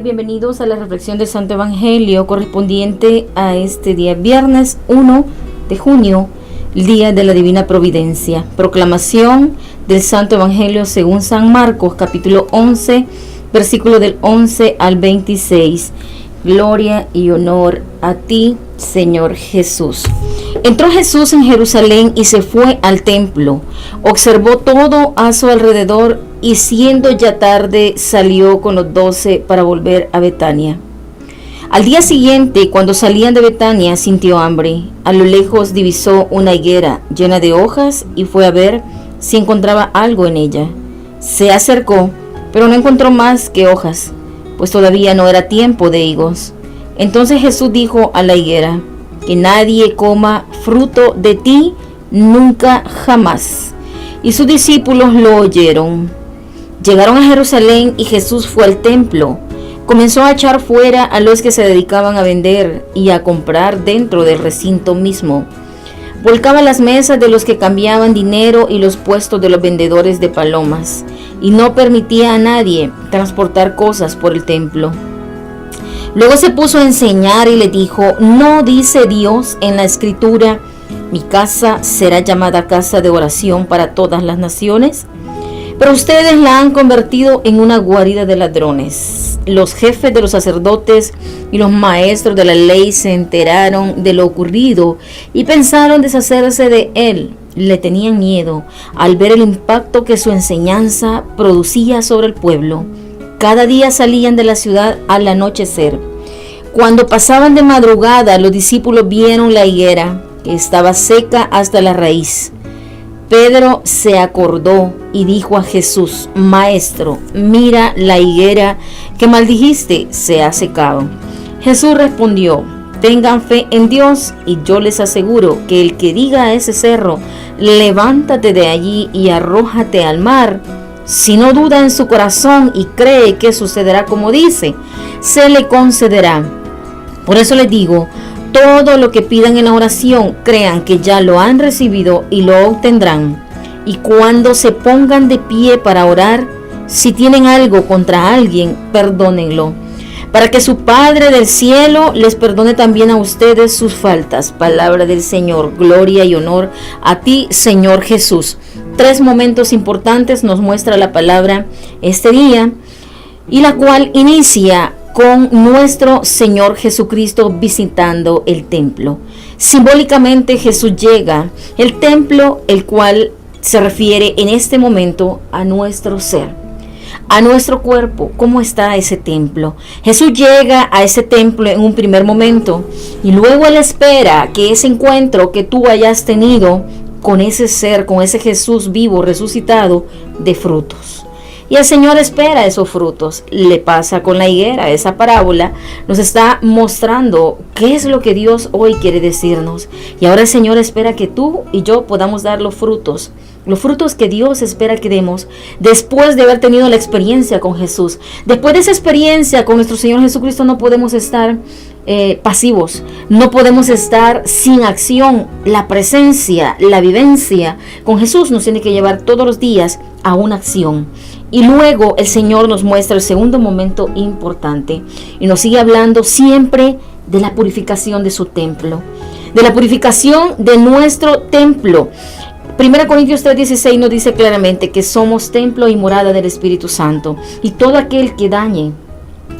Bienvenidos a la reflexión del Santo Evangelio correspondiente a este día viernes 1 de junio, el día de la Divina Providencia. Proclamación del Santo Evangelio según San Marcos, capítulo 11, versículo del 11 al 26. Gloria y honor a ti, Señor Jesús. Entró Jesús en Jerusalén y se fue al templo. Observó todo a su alrededor y siendo ya tarde salió con los 12 para volver a Betania. Al día siguiente, cuando salían de Betania, sintió hambre. A lo lejos divisó una higuera llena de hojas y fue a ver si encontraba algo en ella. Se acercó, pero no encontró más que hojas, pues todavía no era tiempo de higos. Entonces Jesús dijo a la higuera: que nadie coma fruto de ti nunca jamás. Y sus discípulos lo oyeron. Llegaron a Jerusalén y Jesús fue al templo. Comenzó a echar fuera a los que se dedicaban a vender y a comprar dentro del recinto mismo. Volcaba las mesas de los que cambiaban dinero y los puestos de los vendedores de palomas, y no permitía a nadie transportar cosas por el templo. Luego se puso a enseñar y le dijo: ¿no dice Dios en la Escritura: mi casa será llamada casa de oración para todas las naciones? Pero ustedes la han convertido en una guarida de ladrones. Los jefes de los sacerdotes y los maestros de la ley se enteraron de lo ocurrido y pensaron deshacerse de él. Le tenían miedo al ver el impacto que su enseñanza producía sobre el pueblo. Cada día salían de la ciudad al anochecer. Cuando pasaban de madrugada, los discípulos vieron la higuera, que estaba seca hasta la raíz. Pedro se acordó y dijo a Jesús: Maestro, mira, la higuera que maldijiste se ha secado. Jesús respondió: tengan fe en Dios, y yo les aseguro que el que diga a ese cerro: levántate de allí y arrójate al mar, si no duda en su corazón y cree que sucederá como dice, se le concederá. Por eso les digo, todo lo que pidan en la oración, crean que ya lo han recibido y lo obtendrán. Y cuando se pongan de pie para orar, si tienen algo contra alguien, perdónenlo, para que su Padre del cielo les perdone también a ustedes sus faltas. Palabra del Señor. Gloria y honor a ti, Señor Jesús. 3 momentos importantes nos muestra la palabra este día, y la cual inicia con nuestro Señor Jesucristo visitando el templo. Simbólicamente Jesús llega al templo, el cual se refiere en este momento a nuestro ser, a nuestro cuerpo. ¿Cómo está ese templo? Jesús llega a ese templo en un primer momento y luego Él espera que ese encuentro que tú hayas tenido con ese ser, con ese Jesús vivo, resucitado, dé frutos. Y el Señor espera esos frutos. Le pasa con la higuera. Esa parábola nos está mostrando qué es lo que Dios hoy quiere decirnos. Y ahora el Señor espera que tú y yo podamos dar los frutos que Dios espera que demos después de haber tenido la experiencia con Jesús. Después de esa experiencia con nuestro Señor Jesucristo no podemos estar pasivos, no podemos estar sin acción. La presencia, la vivencia con Jesús nos tiene que llevar todos los días a una acción. Y luego el Señor nos muestra el segundo momento importante y nos sigue hablando siempre de la purificación de su templo, de la purificación de nuestro templo. 1 Corintios 3:16 nos dice claramente que somos templo y morada del Espíritu Santo, y todo aquel que dañe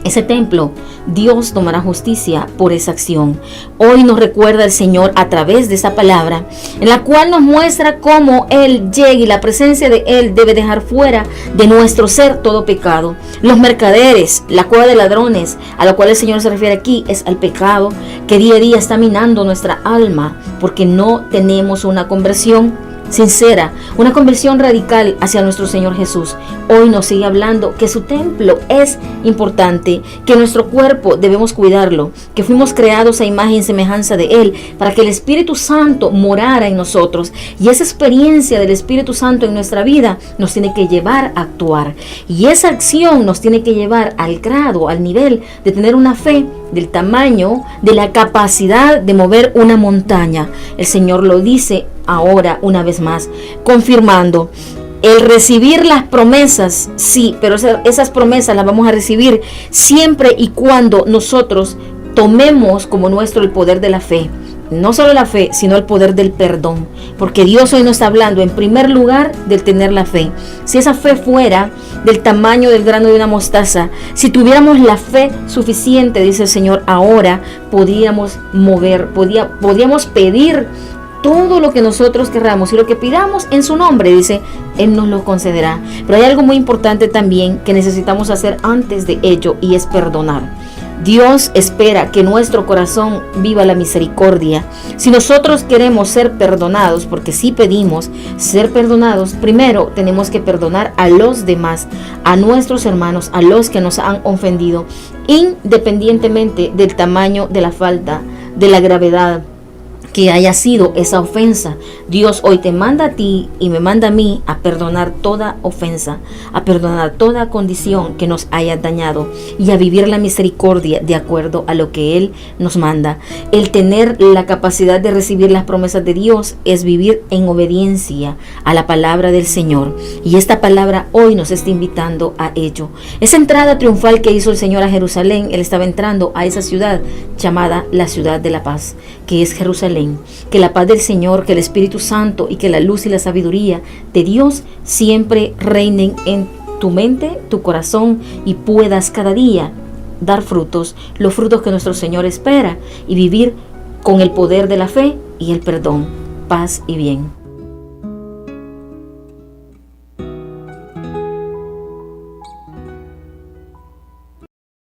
ese templo, Dios tomará justicia por esa acción. Hoy nos recuerda el Señor a través de esa palabra, en la cual nos muestra cómo Él llega y la presencia de Él debe dejar fuera de nuestro ser todo pecado. Los mercaderes, la cueva de ladrones, a la cual el Señor se refiere aquí, es al pecado que día a día está minando nuestra alma, porque no tenemos una conversión sincera, una conversión radical hacia nuestro Señor Jesús. Hoy nos sigue hablando que su templo es importante, que nuestro cuerpo debemos cuidarlo, que fuimos creados a imagen y semejanza de Él, para que el Espíritu Santo morara en nosotros, y esa experiencia del Espíritu Santo en nuestra vida nos tiene que llevar a actuar, y esa acción nos tiene que llevar al grado, al nivel de tener una fe del tamaño de la capacidad de mover una montaña. El Señor lo dice ahora una vez más, confirmando El recibir las promesas, sí, pero esas promesas las vamos a recibir siempre y cuando nosotros tomemos como nuestro el poder de la fe. No solo la fe, sino el poder del perdón. Porque Dios hoy nos está hablando en primer lugar del tener la fe. Si esa fe fuera del tamaño del grano de una mostaza, si tuviéramos la fe suficiente, dice el Señor, ahora podríamos podríamos pedir todo lo que nosotros querramos, y lo que pidamos en su nombre, dice, Él nos lo concederá. Pero hay algo muy importante también que necesitamos hacer antes de ello, y es perdonar. Dios espera que nuestro corazón viva la misericordia. Si nosotros queremos ser perdonados, porque si pedimos ser perdonados, primero tenemos que perdonar a los demás, a nuestros hermanos, a los que nos han ofendido, independientemente del tamaño de la falta, de la gravedad que haya sido esa ofensa. Dios hoy te manda a ti y me manda a mí a perdonar toda ofensa, a perdonar toda condición que nos haya dañado y a vivir la misericordia de acuerdo a lo que Él nos manda. El tener la capacidad de recibir las promesas de Dios es vivir en obediencia a la palabra del Señor, y esta palabra hoy nos está invitando a ello. Esa entrada triunfal que hizo el Señor a Jerusalén, Él estaba entrando a esa ciudad llamada la ciudad de la paz, que es Jerusalén. Que la paz del Señor, que el Espíritu Santo y que la luz y la sabiduría de Dios siempre reinen en tu mente, tu corazón, y puedas cada día dar frutos, los frutos que nuestro Señor espera, y vivir con el poder de la fe y el perdón. Paz y bien.